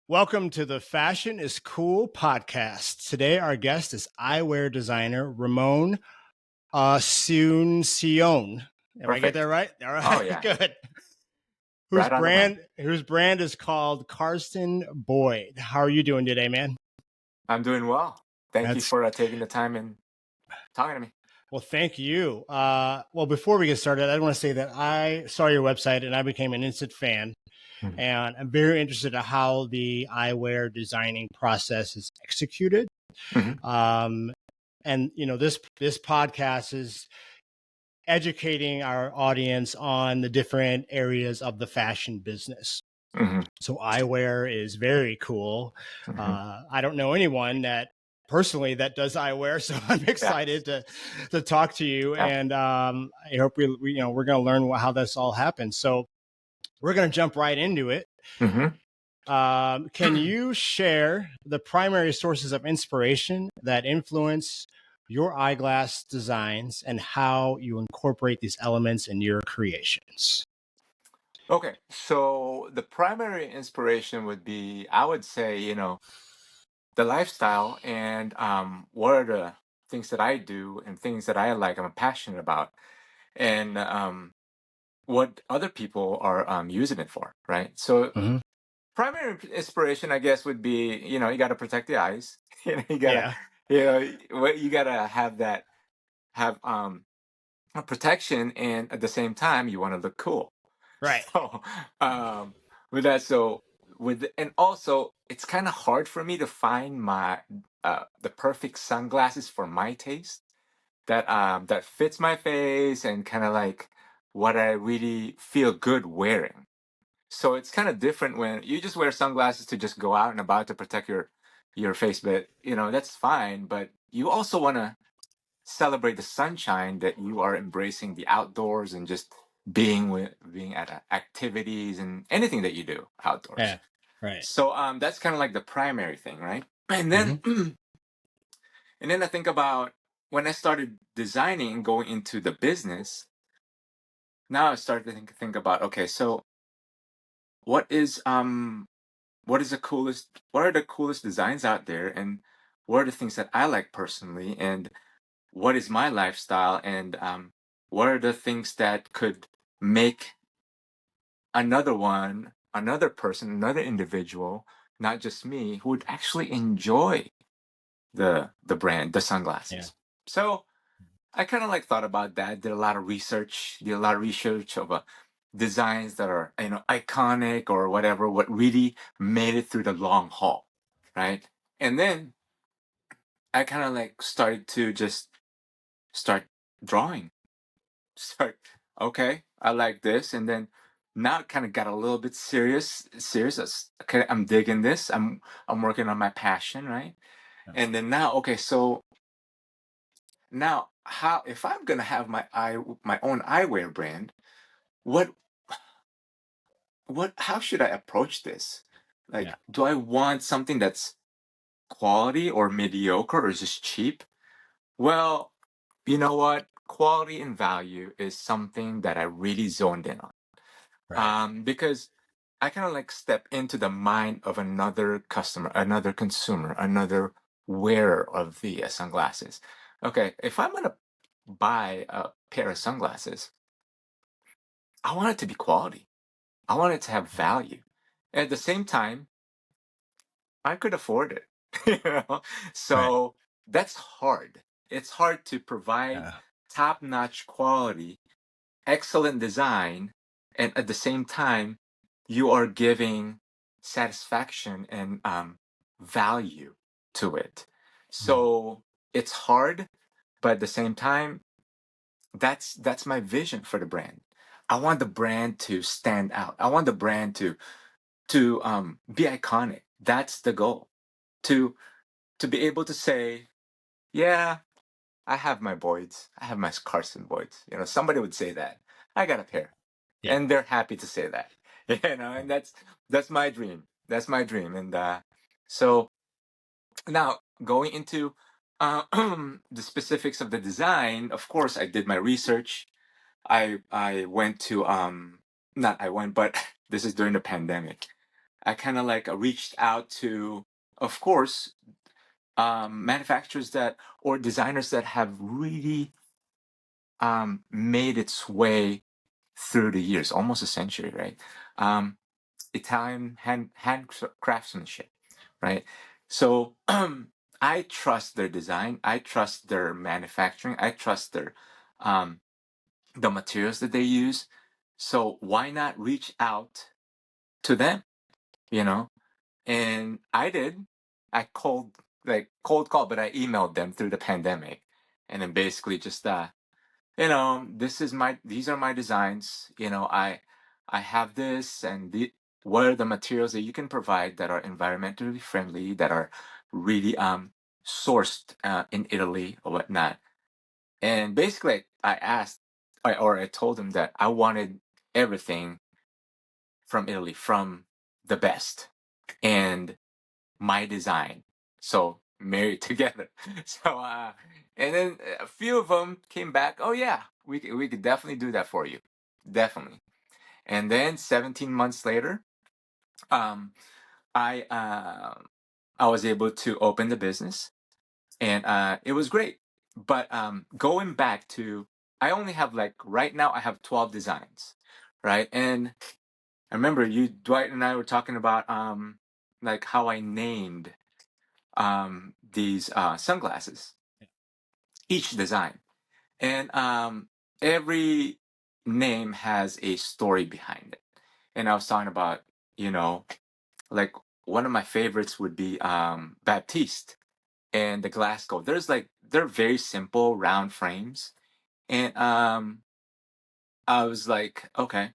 Welcome to the Fashion is Cool podcast. Today, our guest is eyewear designer Ramon Asuncion. Did I get that Perfect. right? All Oh right, yeah, good. Whose right on the money. brand is called Carsten Boyd. How are you doing today, man? I'm doing well. Thank you That's for taking the time and talking to me. Well, thank you. Before we get started, I want to say that I saw your website and I became an instant fan. Mhm. And I'm very interested in how the eyewear designing process is executed. Mhm. Um, and this podcast is educating our audience on the different areas of the fashion business. Mhm. So eyewear is very cool. Mhm. I don't know anyone that personally that does eyewear, so I'm Yeah. excited to talk to you, Yeah. and I hope we're going to learn how this all happens. So we're going to jump right into it. Mhm. Can you share the primary sources of inspiration that influence your eyeglass designs and how you incorporate these elements in your creations? Okay. So the primary inspiration would be, I would say, the lifestyle and what are the things that I do and things that I like, I'm passionate about, and what other people are using it for, right? So Hmm. primary inspiration, I guess, would be, you got to protect the eyes. You gotta, Yeah, you gotta have a protection, and at the same time, you want to look cool. right. So, with that, so and also, it's kind of hard for me to find the perfect sunglasses for my taste that fits my face and kind of like what I really feel good wearing. So it's kind of different when you just wear sunglasses to just go out and about to protect your face, but that's fine. But you also want to celebrate the sunshine that you are embracing the outdoors and just being at activities and anything that you do outdoors. Yeah, right. So that's kind of like the primary thing, right? And then Hmm. and then I think about when I started designing and going into the business. Now I started to think about, okay, so what is what are the coolest designs out there, and what are the things that I like personally, and what is my lifestyle, and what are the things that could make another person, another individual, not just me, who would actually enjoy the brand, the Yeah. sunglasses. So I kind of like thought about that, did a lot of research, of designs that are iconic or whatever, what really made it through the long haul, right? And then I kind of like started to just start drawing. Start, okay, I like this, and then now it kind of got a little bit serious. Okay, I'm digging this. I'm working on my passion, right? And then now, okay, so now how if I'm gonna have my own eyewear brand, what how should I approach this? Yeah. Like, do I want something that's quality or mediocre or just cheap? Well, you know what? Quality and value is something that I really zoned in on. Right. Because I kind of like step into the mind of another customer, another consumer, another wearer of the sunglasses. Okay, if I'm gonna buy a pair of sunglasses, I want it to be quality. I want it to have value. At the same time, I could afford it. you know? Right. So that's hard. It's hard to provide Yeah. top-notch quality, excellent design, and at the same time, you are giving satisfaction and value to it. Mm. So it's hard, but at the same time, that's my vision for the brand. I want the brand to stand out. I want the brand to be iconic. That's the goal. To to be able to say, yeah, I have my Boyds. I have my Carson Boyds. Somebody would say that. I got a pair. Yeah. And they're happy to say that. And that's my dream. That's my dream. And so now going into the specifics of the design, of course I did my research. I went to not I went, but this is during the pandemic. I kind of like reached out to, of course, manufacturers that or designers that have really made its way through the years, almost a century, right? Italian hand craftsmanship, right? So I trust their design, I trust their manufacturing, I trust their the materials that they use. So why not reach out to them, you know? And I did. I cold call, but I emailed them through the pandemic, and then basically just these are my designs. I have this, and what are the materials that you can provide that are environmentally friendly, that are really sourced in Italy or whatnot. And basically, I asked, or I told them that I wanted everything from Italy, from the best, and my design. So married together. So and then a few of them came back. Oh yeah, we could definitely do that for you, definitely. And then 17 months later, um, I I was able to open the business, and it was great. But going back to, I only have like right now I have 12 designs, right? And I remember you, Dwight, and I were talking about like how I named these sunglasses, each design. And every name has a story behind it. And I was talking about, you know, like one of my favorites would be Baptiste and the Glasgow. They're very simple round frames. And I was like, okay,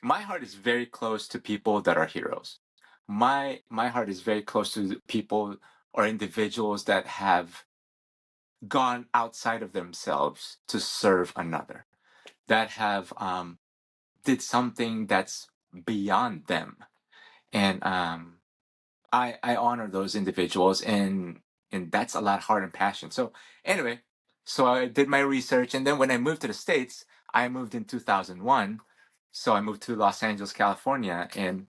my heart is very close to people that are heroes. My heart is very close to people or individuals that have gone outside of themselves to serve another, that have did something that's beyond them. And I honor those individuals, and that's a lot of heart and passion. So anyway, so I did my research, and then when I moved to the States, I moved in 2001. So I moved to Los Angeles, California, and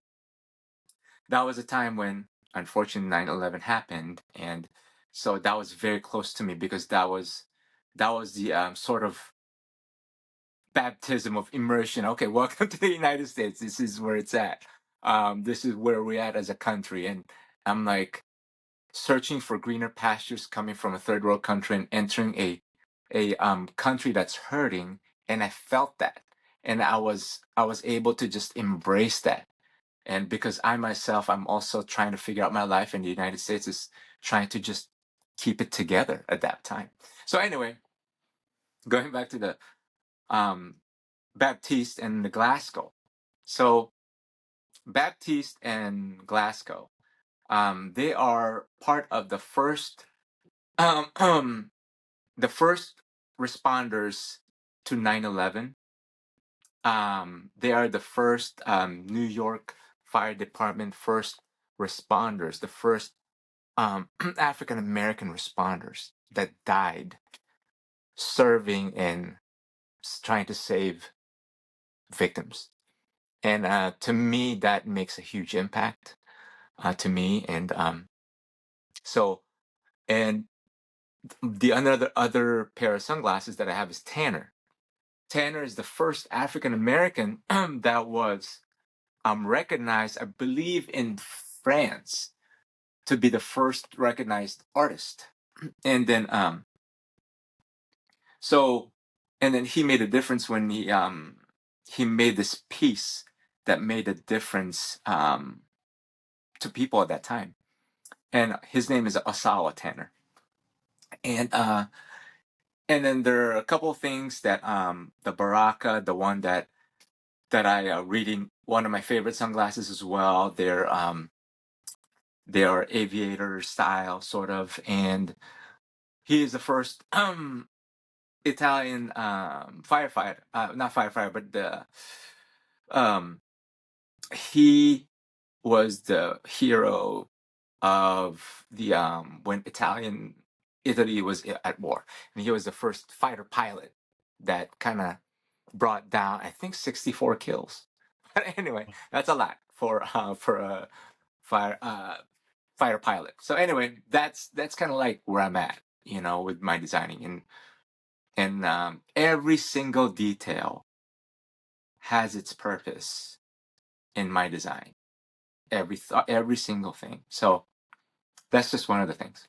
that was a time when unfortunately 9/11 happened. And so that was very close to me, because that was the sort of baptism of immersion. Okay, welcome to the United States. This is where it's at. This is where we're at as a country. And I'm like searching for greener pastures, coming from a third world country and entering a country that's hurting. And I felt that. And I was able to just embrace that. And because I myself, I'm also trying to figure out my life, in the United States is trying to just keep it together at that time. So anyway, going back to the um, Baptiste and the Glasgow. So Baptiste and Glasgow, they are part of um, um, the first responders to 9/11. They are the first New York Fire Department first responders, the first African American responders that died serving and trying to save victims. And to me, that makes a huge impact to me. And so, and the other pair of sunglasses that I have is Tanner. Tanner is the first African American that was recognized, I believe, in France to be the first recognized artist. And then so and then he made a difference when he made this piece that made a difference to people at that time. And his name is Osawa Tanner. And then there are a couple of things that the Baraka, the one that I reading, one of my favorite sunglasses as well. They're aviator style sort of, and he is the first Italian firefighter, not firefighter, but um he was the hero of the when Italy was at war, and he was the first fighter pilot that kind of brought down, I think, 64 kills. But anyway, that's a lot for a fire fighter pilot. So anyway, that's kind of like where I'm at, with my designing, and every single detail has its purpose in my design. Every single thing. So that's just one of the things.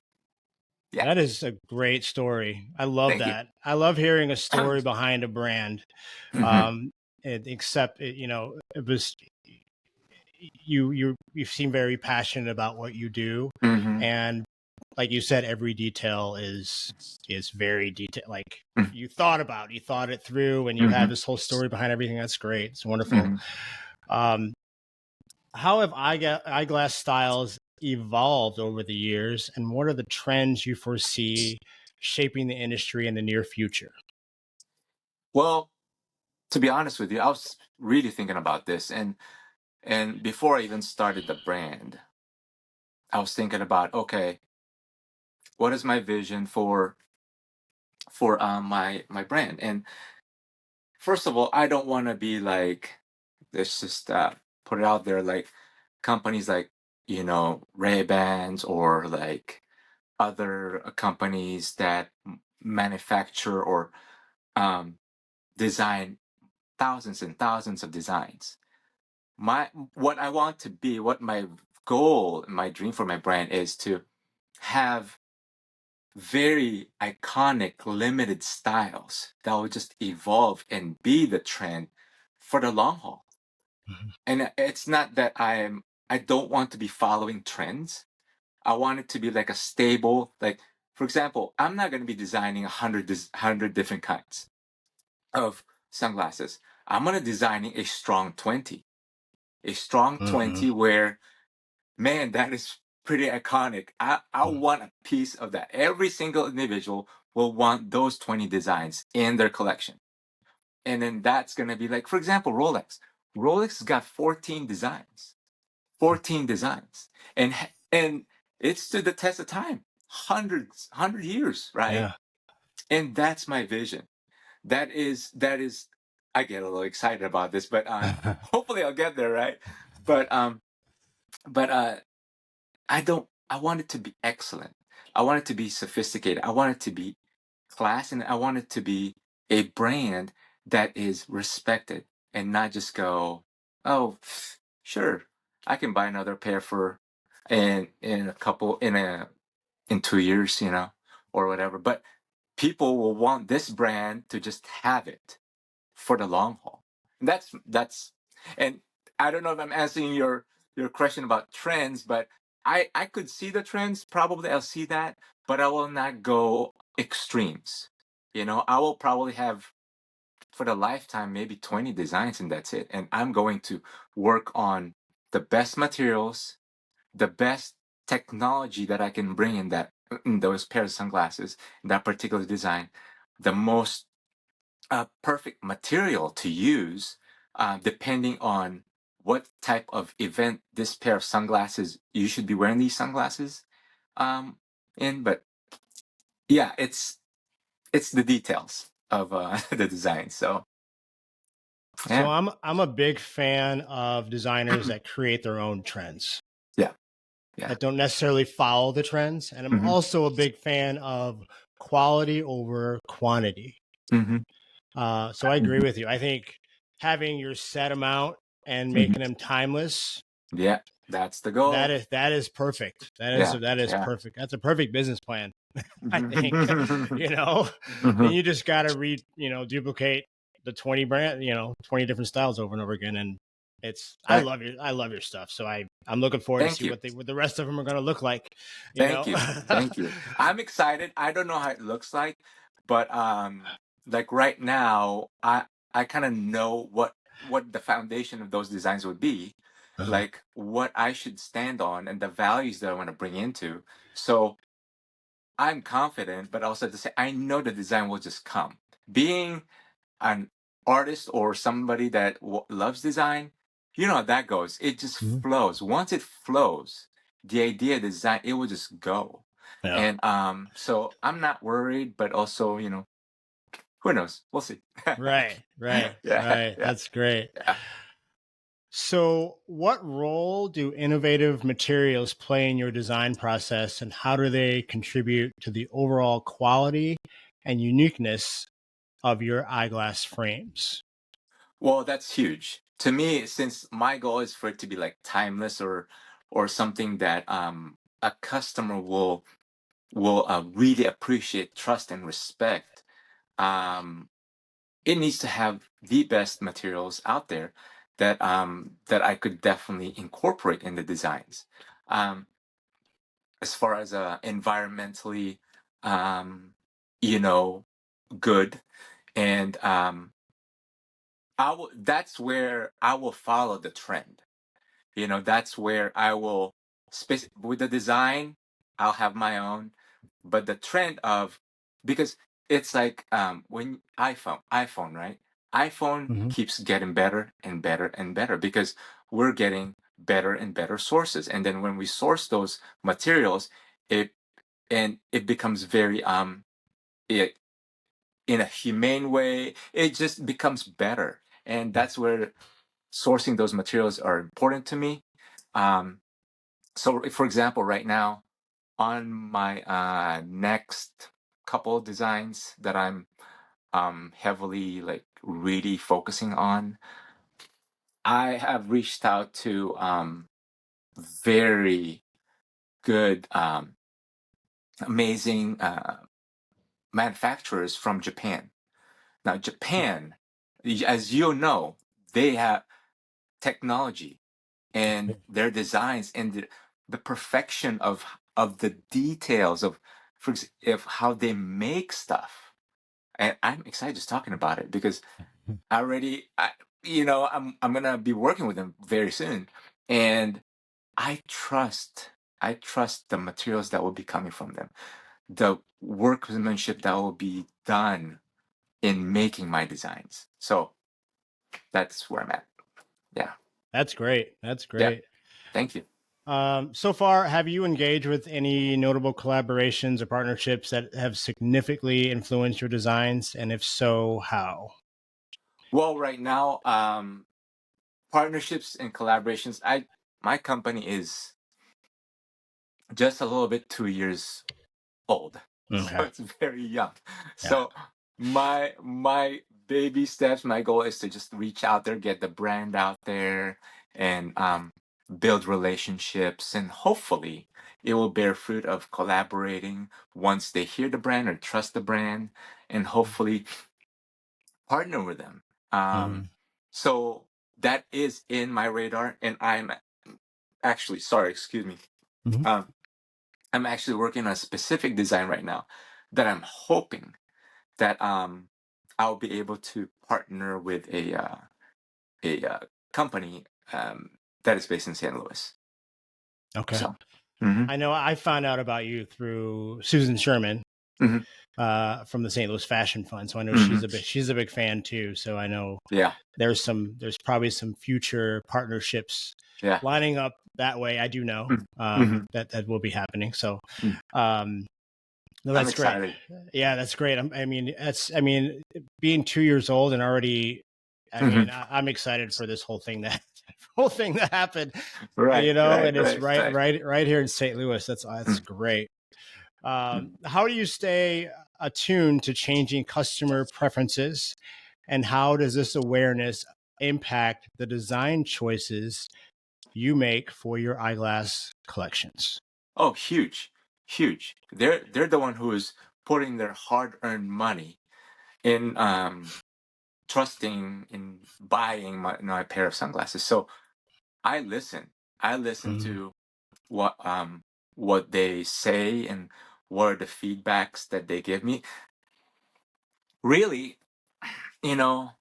Yeah. That is a great story. I love Thank you. that. I love hearing a story behind a brand. Hmm. Um, except, it was you seem very passionate about what you do, Hmm. and like you said, every detail is very detailed. Like Hmm. you thought it through, and you have Hmm. this whole story behind everything. That's great. It's wonderful. Hmm. Um, how have eyeglass styles evolved over the years, and what are the trends you foresee shaping the industry in the near future? Well, to be honest with you, I was really thinking about this, and before I even started the brand, I was thinking about, okay, what is my vision for my brand? And first of all, I don't want to be like, let's just put it out there, like companies like, Ray-Bans, or like other companies that manufacture or um, design thousands and thousands of designs. What I want to be, what my goal, my dream for my brand is to have very iconic, limited styles that will just evolve and be the trend for the long haul. Mhm. And it's not that I don't want to be following trends. I want it to be like a stable, like, for example, I'm not going to be designing 100 different kinds of sunglasses. I'm going to designing a strong Mhm. 20 where, man, that is pretty iconic. I want a piece of that. Every single individual will want those 20 designs in their collection. And then that's going to be like, for example, Rolex. Rolex has got 14 designs. 14 designs. And it stood the test of time. 100 years, right? Yeah. And that's my vision. That is I get a little excited about this, but hopefully I'll get there, right? But but I want it to be excellent. I want it to be sophisticated. I want it to be class, and I want it to be a brand that is respected, and not just go, oh, sure, I can buy another pair for in a couple in 2 years, or whatever. But people will want this brand to just have it for the long haul. And that's and I don't know if I'm answering your question about trends, but I could see the trends. Probably I'll see that, but I will not go extremes. I will probably have for the lifetime maybe 20 designs, and that's it. And I'm going to work on the best materials, the best technology that I can bring in those pairs of sunglasses, in that particular design, the most perfect material to use, depending on what type of event this pair of sunglasses you should be wearing these sunglasses in. But yeah, it's the details of the design. So So yeah, I'm a big fan of designers that create their own trends, yeah, yeah. that don't necessarily follow the trends, and I'm Hmm. also a big fan of quality over quantity. Hmm. So I agree with you. I think having your set amount and Hmm. making them timeless, Yeah, that's the that goal. is perfect. Yeah, That is yeah. perfect. That's a perfect business plan. I think, Hmm. then Hmm. you just got to duplicate the 20 brand, 20 different styles over and over again. And Right. I love your stuff. So I'm looking forward to Thank see you. what the rest of them are going to look like, you Thank know? you. Thank you. I'm excited. I don't know how it looks like, but like right now, I kind of know what the foundation of those designs would be, Uh-huh. like what I should stand on and the values that I want to bring into. So I'm confident, but also to say I know the design will just come. Being an artist or somebody that loves design, you know how that goes. It just Mhm. flows. Once it flows, the idea, design, it will just go. Yeah. And so I'm not worried, but also, who knows? We'll see. Right. Yeah, Right. yeah, That's great. yeah. So, what role do innovative materials play in your design process, and how do they contribute to the overall quality and uniqueness of your eyeglass frames? Well, that's huge. To me, since my goal is for it to be like timeless or something that a customer will really appreciate, trust, and respect. Um, it needs to have the best materials out there that I could definitely incorporate in the designs. Um, as far as environmentally, um, you know, good, and that's where I will follow the trend. That's where I will with the design, I'll have my own, but the trend of, because it's like when iPhone, right? iPhone Hmm. keeps getting better and better and better because we're getting better and better sources, and then when we source those materials, it it becomes very it in a humane way, it just becomes better, and that's where sourcing those materials are important to me. um so for example, right now on my next couple of designs that I'm heavily, like, really focusing on, I have reached out to very good, amazing manufacturers from Japan. Now Japan, as you know, they have technology and their designs and the perfection of the details of how they make stuff. And I'm excited just talking about it because I already, I'm gonna be working with them very soon, and I trust I trust the materials that will be coming from them, the workmanship that will be done in making my designs. So that's where I'm at. Yeah, That's great. That's yeah. great. Thank you. So far, have you engaged with any notable collaborations or partnerships that have significantly influenced your designs? And if so, how? Well, right now, partnerships and collaborations. My company is just a little bit 2 years old, so Okay. it's very young. Yeah. So my baby steps, my goal is to just reach out there, get the brand out there, and build relationships, and hopefully it will bear fruit of collaborating once they hear the brand or trust the brand, and hopefully partner with them. Hmm. So that is in my radar, and I'm actually, sorry, excuse me. Hmm. Um, I'm actually working on a specific design right now that I'm hoping that I'll be able to partner with a company that is based in St. Louis. Okay. So, hmm I know I found out about you through Susan Sherman hmm from the St. Louis Fashion Fund. So I know hmm she's a big fan too. So I know yeah, there's probably some future partnerships yeah, lining up that way. I do know hmm that will be happening. So um, no, I'm that's great. excited. Yeah, that's great. I mean, being 2 years old and already, Hmm I'm excited for this whole thing that whole thing that happened. Right, And right, it's right, right. right here in St. Louis. That's great. How do you stay attuned to changing customer preferences, and how does this awareness impact the design choices you make for your eyeglass collections? Oh, huge, huge. They're the one who is putting their hard-earned money in trusting in buying my pair of sunglasses. So I listen. I listen Mhm. to what they say and what are the feedbacks that they give me. Really, you know,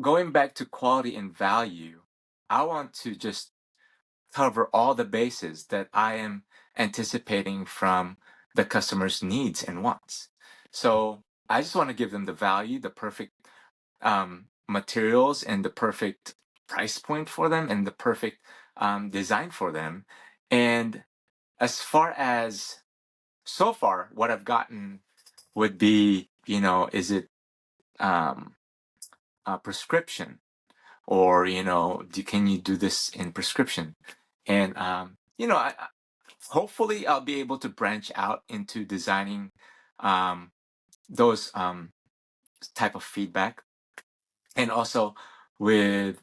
going back to quality and value, I want to just cover all the bases that I am anticipating from the customer's needs and wants. So I just want to give them the value, the perfect materials, and the perfect price point for them, and the perfect design for them. And as far as so far, what I've gotten would be, is it um, a prescription? or can you do this in prescription? And hopefully I'll be able to branch out into designing those type of feedback. And also with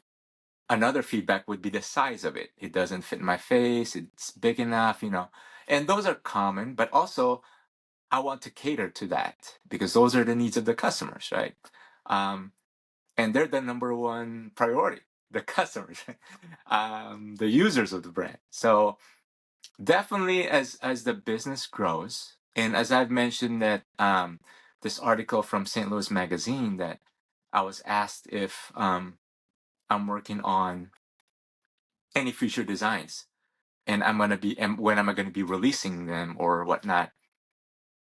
another feedback would be the size of it. It doesn't fit my face, it's big enough, and those are common. But also I want to cater to that because those are the needs of the customers, right? And they're the number one priority, the customers, the users of the brand. So definitely, as the business grows, and as I've mentioned that this article from St. Louis Magazine, that I was asked if I'm working on any future designs, and when am I going to be releasing them or whatnot.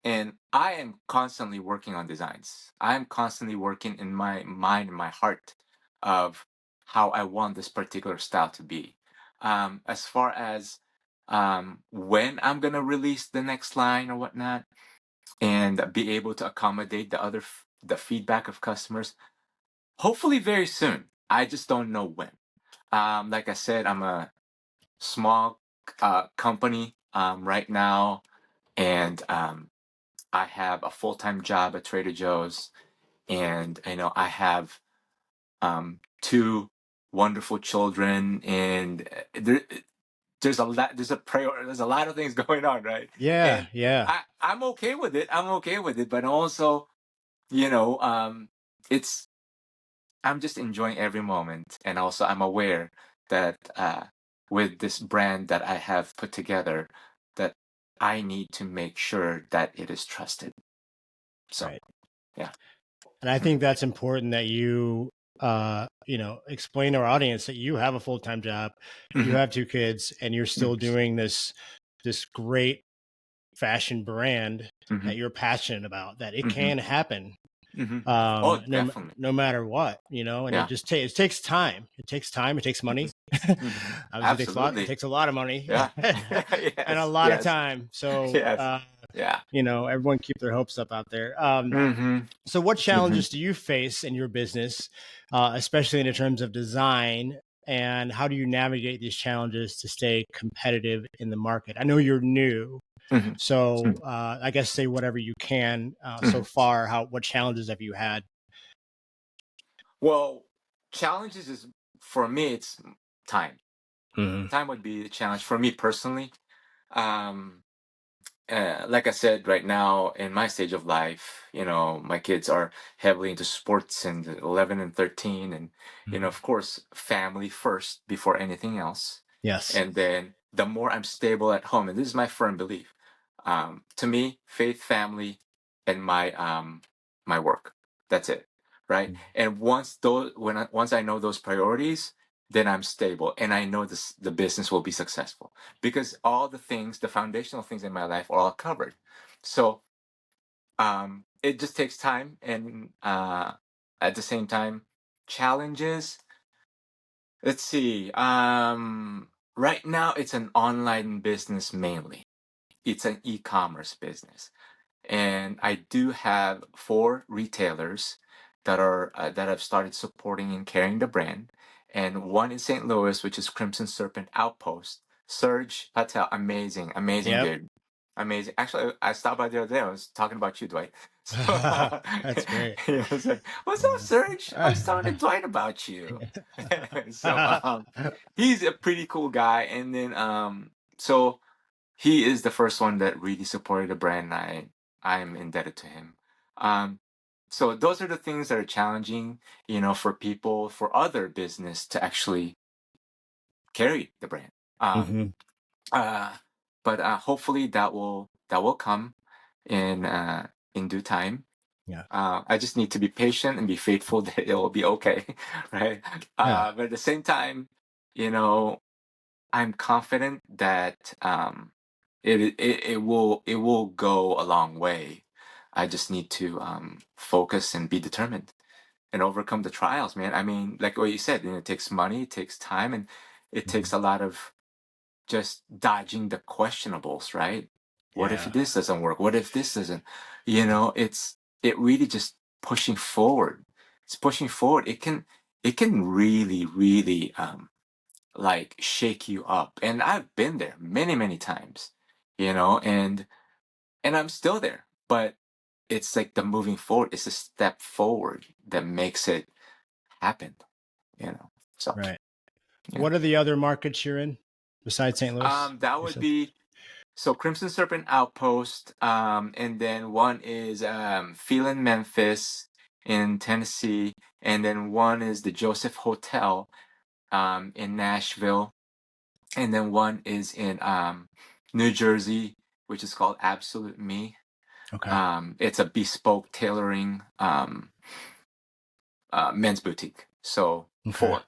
And I am constantly working on designs. I'm constantly working in my mind and my heart of how I want this particular style to be. As far as when I'm gonna release the next line or whatnot, and be able to accommodate the feedback of customers, hopefully very soon. I just don't know when. Like I said, I'm a small company right now, and I have a full-time job at Trader Joe's, and I have two wonderful children, and there's a lot there's a lot of things going on, right? Yeah, And yeah. I'm okay with it. I'm okay with it, but also, you know, it's I'm just enjoying every moment, and also I'm aware that with this brand that I have put together, that I need to make sure that it is trusted. So, Right. yeah. And I think that's important that explain to our audience that you have a full-time job, you Hmm. have two kids, and you're still doing this great fashion brand Hmm. that you're passionate about, that it Hmm. can happen Hmm. Oh, definitely. no matter what, and Yeah. it takes time. It takes time. It takes money. Hmm. Obviously, it Absolutely. takes a lot of money Yeah. and a Yes. lot of Yes. time. So, Yes. Yeah. everyone keep their hopes up out there. Hmm. So, what Hmm. challenges do you face in your business, especially in terms of design? And how do you navigate these challenges to stay competitive in the market? I know you're new, Hmm. so I guess say whatever you can so Hmm. far. What challenges have you had? Well, challenges is, for me, it's time. Hmm. Time would be a challenge for me personally. Um, like I said, right now in my stage of life, my kids are heavily into sports, and 11 and 13, and of course, family first before anything else. Yes. And then the more I'm stable at home, and this is my firm belief, to me, faith, family, and my work. That's it, right? And once I know those priorities, then I'm stable, and I know the business will be successful because all the foundational things in my life are all covered. So it just takes time, and at the same time, challenges. Let's see. Right now, it's an online business mainly. It's an e-commerce business, and I do have four retailers that have started supporting and carrying the brand, and one in St. Louis, which is Crimson Serpent Outpost. Serge Patel, amazing, amazing Yep. dude, amazing. Actually, I stopped by the other day. I was talking about you, Dwight. So That's great. he was like, "What's up, Serge? I was talking to Dwight about you." So he's a pretty cool guy, and then so he is the first one that really supported the brand. I'm indebted to him. Um, so those are the things that are challenging, for people, for other business to actually carry the brand. Um, Hmm. uh, but hopefully that will come in due time. Yeah. I just need to be patient and be faithful that it will be okay, right? Yeah. But at the same time, you know, I'm confident that it will go a long way. I just need to focus and be determined and overcome the trials, man. I mean, like what you said, it takes money, it takes time, and it Mhm. takes a lot of just dodging the questionables, right? What if Yeah. this doesn't work? What if this doesn't? It really just pushing forward. It's pushing forward. it can really, really like shake you up. And I've been there many, many times, and I'm still there. But it's like the moving forward, it's a step forward that makes it happen, So Right. yeah. What are the other markets you're in besides St. Louis? That You would said. be so Crimson Serpent Outpost, and then one is Phelan Memphis in Tennessee, and then one is the Joseph Hotel in Nashville, and then one is in New Jersey, which is called Absolute Me. Okay. It's a bespoke tailoring men's boutique. So Okay. 4.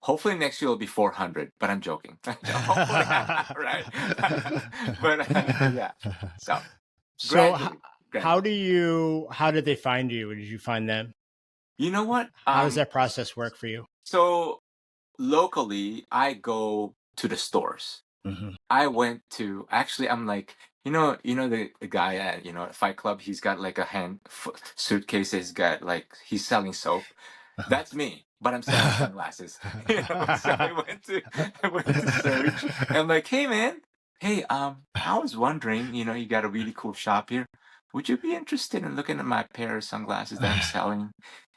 Hopefully next year will be 400, but I'm joking. Hopefully, right? But yeah. So So gradually, gradually. how did they find you? Did you find them? You know what? How does that process work for you? So locally, I go to the stores. Hmm. I went to actually. I'm like, the guy at Fight Club. He's got like a suitcase. He's got like he's selling soap. That's me, but I'm selling sunglasses. So I went to Serge. And I'm like, hey man, hey I was wondering, you got a really cool shop here. Would you be interested in looking at my pair of sunglasses that I'm selling?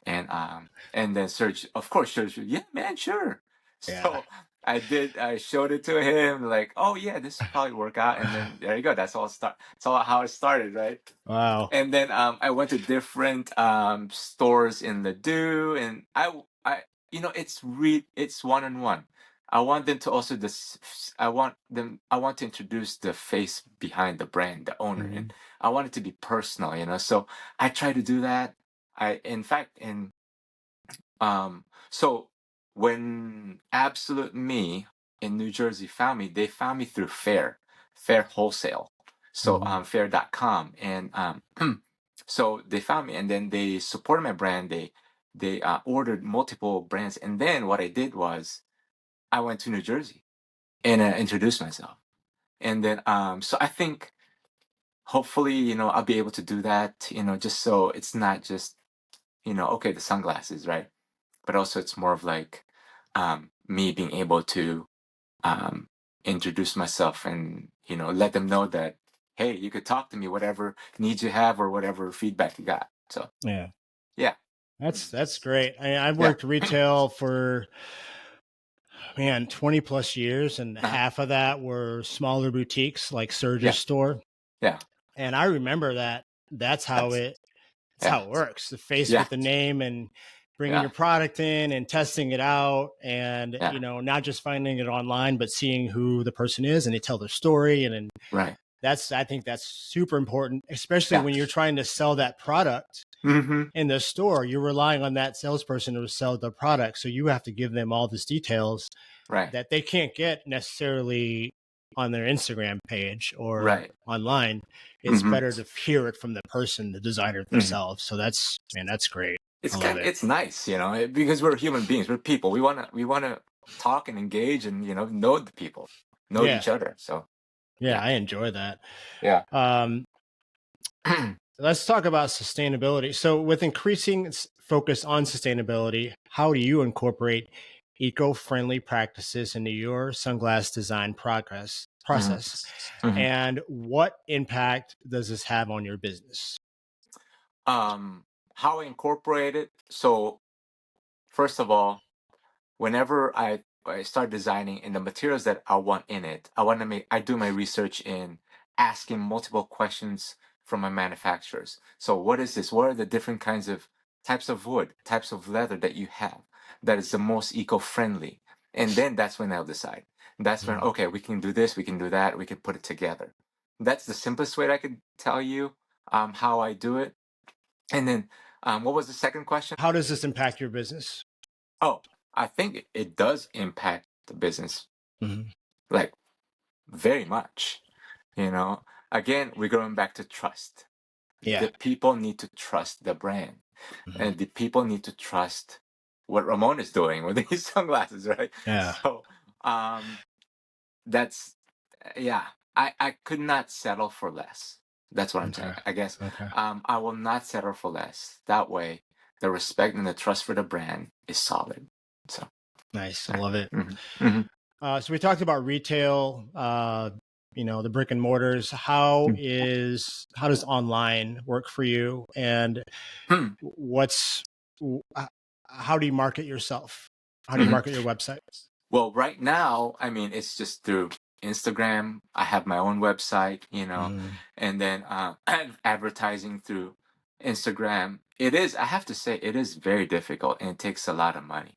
And then Serge, of course, Serge, yeah man, sure. Yeah. So I showed it to him, like, oh yeah, this will probably work out. And then there you go. That's all how it started, right? Wow. And then I went to different stores in the do, and it's one-on-one. I want them to also I want to introduce the face behind the brand, the owner, Hmm. and I want it to be personal, so I try to do that. So when Absolute Me in New Jersey found me, they found me through Fair Wholesale. So Hmm. fair.com. And so they found me, and then they supported my brand. They ordered multiple brands. And then what I did was I went to New Jersey and introduced myself. And then so I think hopefully, I'll be able to do that, just so it's not just, okay, the sunglasses, right? But also it's more of like me being able to um, introduce myself and let them know that, hey, you could talk to me, whatever needs you have or whatever feedback you got. So Yeah. yeah. That's great. I've Yeah. worked retail for 20 plus years, and Uh-huh. half of that were smaller boutiques like Yeah. Surge's store. Yeah. And I remember that that's how That's, yeah. it works. The face Yeah. with the name and bringing Yeah. your product in and testing it out, and Yeah. not just finding it online, but seeing who the person is and they tell their story. And Right. I think that's super important, especially Yeah. when you're trying to sell that product Mm-hmm. in the store. You're relying on that salesperson to sell the product. So you have to give them all these details Right. that they can't get necessarily on their Instagram page or Right. online. It's Mm-hmm. better to hear it from the person, the designer Mm-hmm. themselves. So that's great. I love it. It's nice, because we're human beings, we're people. We wanna talk and engage and know the people, know Yeah. each other. So Yeah. yeah. I enjoy that. Yeah. Um, let's talk about sustainability. So with increasing focus on sustainability, how do you incorporate eco-friendly practices into your sunglass design process? Mm-hmm. And what impact does this have on your business? How I incorporate it. So first of all, whenever I start designing in the materials that I want in it, I do my research in asking multiple questions from my manufacturers. So what is this? What are the different kinds of types of wood, types of leather that you have that is the most eco-friendly? And then that's when I'll decide. That's when, Mhm. okay, we can do this, we can do that, we can put it together. That's the simplest way that I could tell you how I do it. And then what was the second question? How does this impact your business? Oh, I think it does impact the business, Mhm. like very much. You know, Again, we're going back to trust. Yeah. The people need to trust the brand, Mhm. and the people need to trust what Ramon is doing with these sunglasses, right? Yeah. So, that's yeah. I could not settle for less. That's what I'm Okay. saying. I guess Okay. I will not settle for less. That way, the respect and the trust for the brand is solid. So Nice. I love it. So we talked about retail, the brick and mortars. How does online work for you? And how do you market yourself? How do you market your website? Well, right now, I mean, it's just through Instagram. I have my own website, and then advertising through Instagram. I have to say, it is very difficult and it takes a lot of money.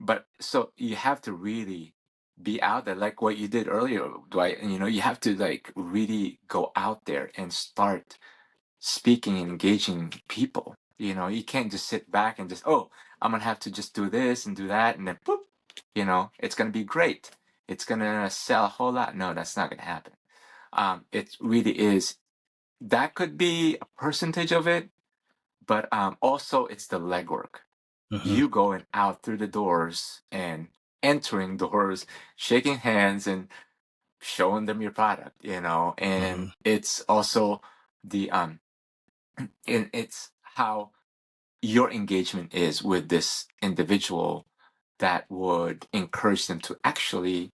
But so you have to really be out there, like what you did earlier, Dwight. You have to like really go out there and start speaking and engaging people. You can't just sit back and just, oh, I'm gonna have to just do this and do that, and then boop, it's gonna be great. It's gonna sell a whole lot. No, that's not gonna happen. It really is. That could be a percentage of it, but also it's the legwork. You going out through the doors and entering doors, shaking hands and showing them your product, and it's also the it's how your engagement is with this individual that would encourage them to actually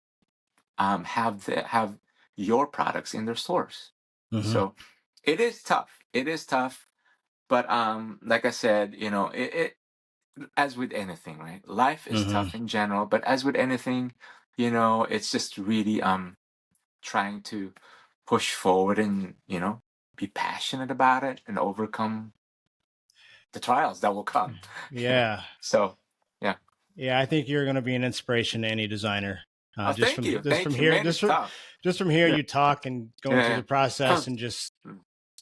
have your products in their stores. So it is tough. It is tough, but like I said, it as with anything, right? Life is tough in general, but as with anything, it's just really trying to push forward and be passionate about it and overcome the trials that will come. Yeah. So, yeah. Yeah, I think you're going to be an inspiration to any designer. Oh, Just thank from you. just Thank from you, here, man. It's tough. just from here, Yeah. you talk and going through Yeah. the process and just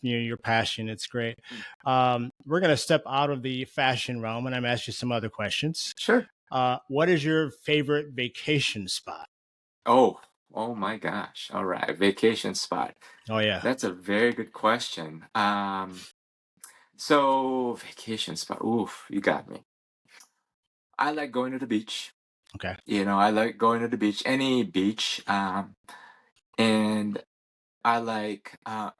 your passion. It's great. We're going to step out of the fashion realm, and I'm ask you some other questions. Sure. What is your favorite vacation spot? Oh my gosh. All right. Vacation spot. Oh yeah. That's a very good question. So vacation spot. Oof, you got me. I like going to the beach. Okay. I like going to the beach, any beach. And I like I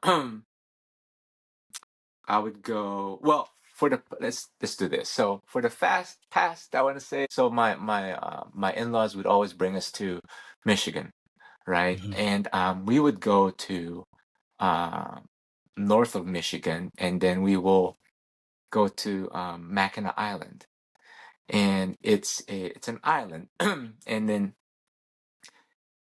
would go, well, for the let's do this. So for the fast past, I want to say, so my in-laws would always bring us to Michigan, right? And we would go to uh north of Michigan, and then we will go to Mackinac Island. And it's an island, and then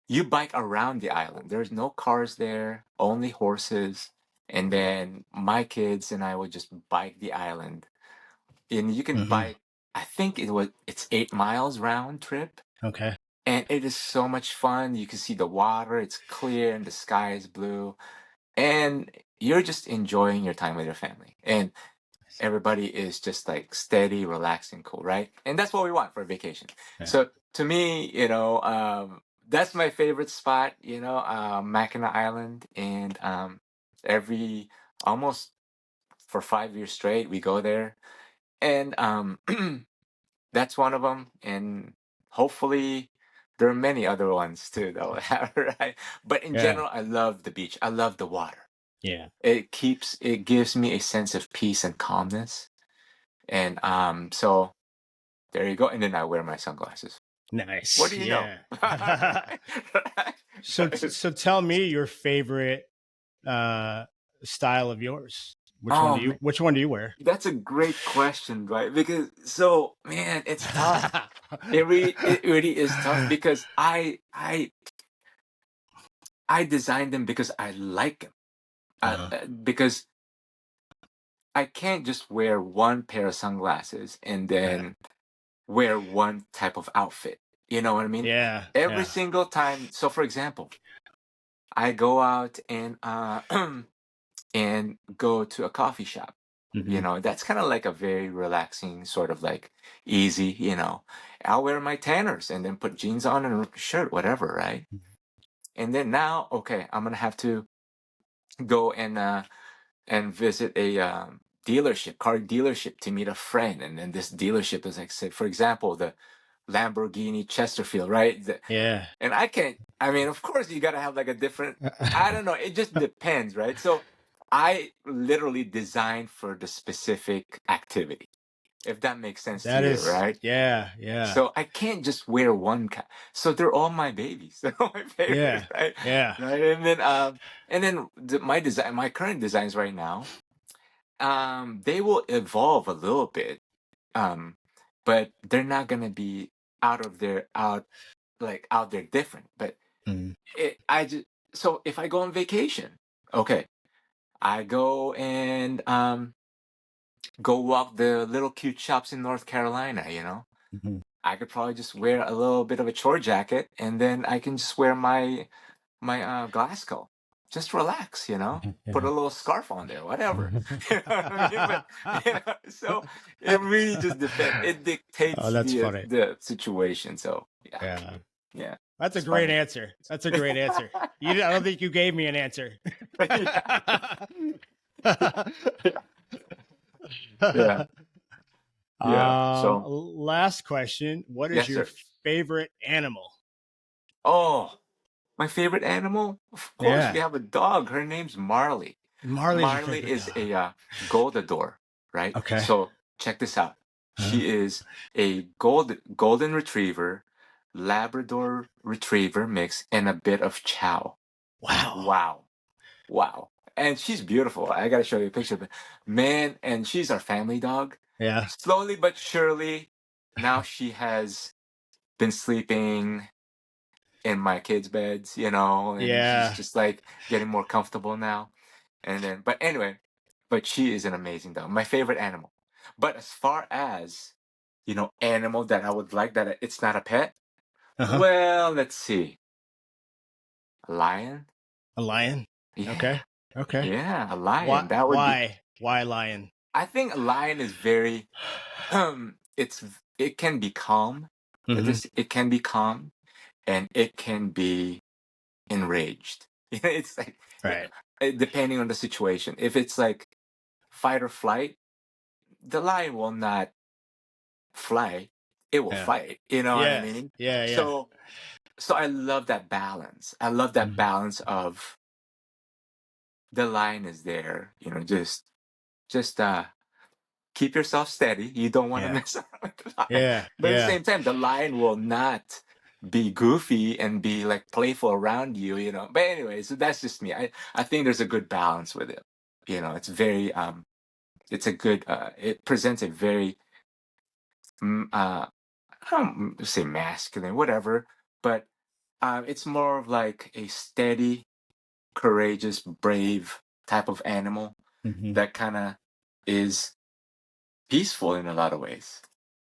you bike around the island. There's no cars there, only horses. And then my kids and I would just bike the island. And you can bike, I think it's 8 miles round trip. Okay. And it is so much fun. You can see the water, it's clear and the sky is blue. And you're just enjoying your time with your family. And everybody is just like steady, relaxing, cool, right? And that's what we want for a vacation. Yeah. So to me, that's my favorite spot, Mackinac Island. And every almost for 5 years straight, we go there. And that's one of them. And hopefully there are many other ones too, though. Right? But in general, I love the beach. I love the water. Yeah. It gives me a sense of peace and calmness. And so there you go. And then I wear my sunglasses. Nice. What do you know? So tell me your favorite style of yours. Which one do you wear? That's a great question, right? Because man, it's tough. It really is tough because I designed them because I like them. Because I can't just wear one pair of sunglasses and then wear one type of outfit. You know what I mean? Yeah. Every single time. So for example, I go out and and go to a coffee shop. That's kind of like a very relaxing sort of like easy, I'll wear my tanners and then put jeans on and a shirt, whatever, right? And then now, okay, I'm gonna have to go and visit a car dealership to meet a friend. And then this dealership is like, say, for example, the Lamborghini Chesterfield, right? Yeah. And I mean, of course, you got to have like a different, I don't know, it just depends, right? So I literally designed for the specific activity. if that makes sense to That you, is, right? yeah, yeah, So I can't just wear one so they're all my babies. They're all my favorites, yeah, right? yeah. Right. And then my current designs right now, they will evolve a little bit. Um, but they're not gonna be out there different. But Mhm. I just so if I go on vacation, okay, I go and go walk the little cute shops in North Carolina, you know. Mhm. I could probably just wear a little bit of a chore jacket, and then I can just wear my glass coat. Just relax, you know. Put a little scarf on there, whatever. You know what I mean? But so it really just depends. It Oh, dictates that's funny. the situation. So yeah, Yeah. yeah, That's a it's great funny. answer. That's a great answer. I don't think you gave me an answer. Yeah, yeah, yeah, yeah. So Last question. What is yes, your sir. favorite animal? Oh, my favorite animal? Of course, we Yeah. have a dog. Her name's Marley. Marley's your Marley favorite is dog. a Goldador, right? Okay. So check this out. Uh, She is a golden retriever, Labrador retriever mix, and a bit of chow. wow. Wow, wow. And she's beautiful. I gotta show you a picture of it. Man, and she's our family dog. Yeah. Slowly but surely, now she has been sleeping in my kids' beds, you know, and she's Yeah. just like getting more comfortable now. And then, but anyway, but she is an amazing dog, my favorite animal. But as far as, animal that I would like that it's not a pet, Uh-huh. well, let's see. A lion? A lion. Yeah, Okay. Okay. yeah, a Why? lion. That would be, Why lion? I think a lion is very, it can be calm. Hmm. It can be calm and it can be enraged. It's like, Right. depending on the situation. If it's like fight or flight, the lion will not fly. It will Yeah. fight. You know what I Yes. mean? Yeah. Yeah. So I love that balance. I love that Mhm. balance of the lion is there. Just keep yourself steady. You don't want to Yeah. mess around with the lion. Yeah. But at the Yeah. same time, the lion will not be goofy and be like playful around you. But anyway, so that's just me. I think there's a good balance with it. It's very it's a good it presents a very I don't say masculine, whatever, but it's more of like a steady, courageous, brave type of animal Hmm. that kind of is peaceful in a lot of ways.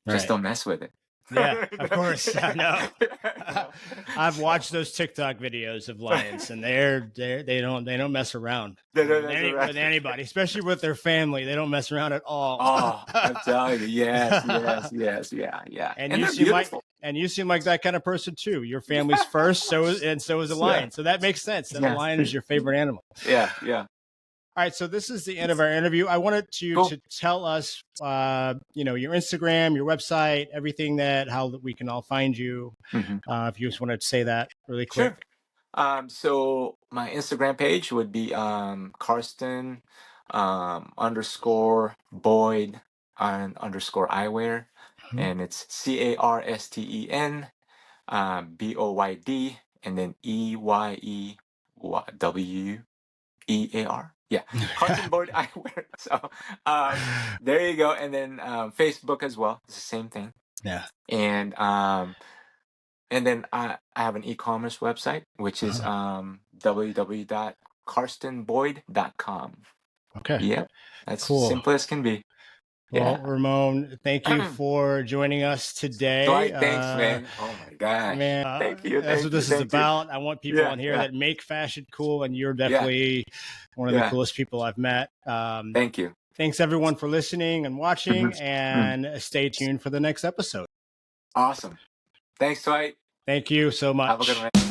Just Right. don't mess with it. Yeah, of course. I know. You know? I've watched So those TikTok videos of lions, and they don't mess around that's right. with anybody, especially with their family. They don't mess around at all. Oh, I'm telling you, yes, yes, yes, yeah, yeah, and and you they're seem like beautiful. and you seem like that kind of person too. Your family's first, so is a Yeah, lion. So that makes sense. That a yeah, lion is your favorite animal. yeah, yeah. All right, so this is the end of our interview. I wanted you Cool. to tell us, your Instagram, your website, everything how we can all find you. Hmm. If you just wanted to say that really quick. Sure. So my Instagram page would be Carsten underscore Boyd underscore Eyewear, Mhm. and it's Carsten Boyd and then Eyewear. Yeah, Carsten Boyd Eyewear. So there you go, and then Facebook as well. It's the same thing, Yeah. and then I have an e-commerce website, which is Uh-huh. www.carstenboyd.com. Okay. Yep, that's Cool. simple as can be. Well, Yeah. Ramon, thank you for joining us today. Dwight, thanks, man. Oh my gosh. Man, Thank you, that's what thank you, this is thank you. about. I want people Yeah, on here yeah, that make fashion cool, and you're yeah, definitely one of the yeah. coolest people I've met. Thank you. Thanks everyone for listening and watching, Mhm. and stay tuned for the next episode. Awesome. Thanks, Dwight. Thank you so Have a good much. one.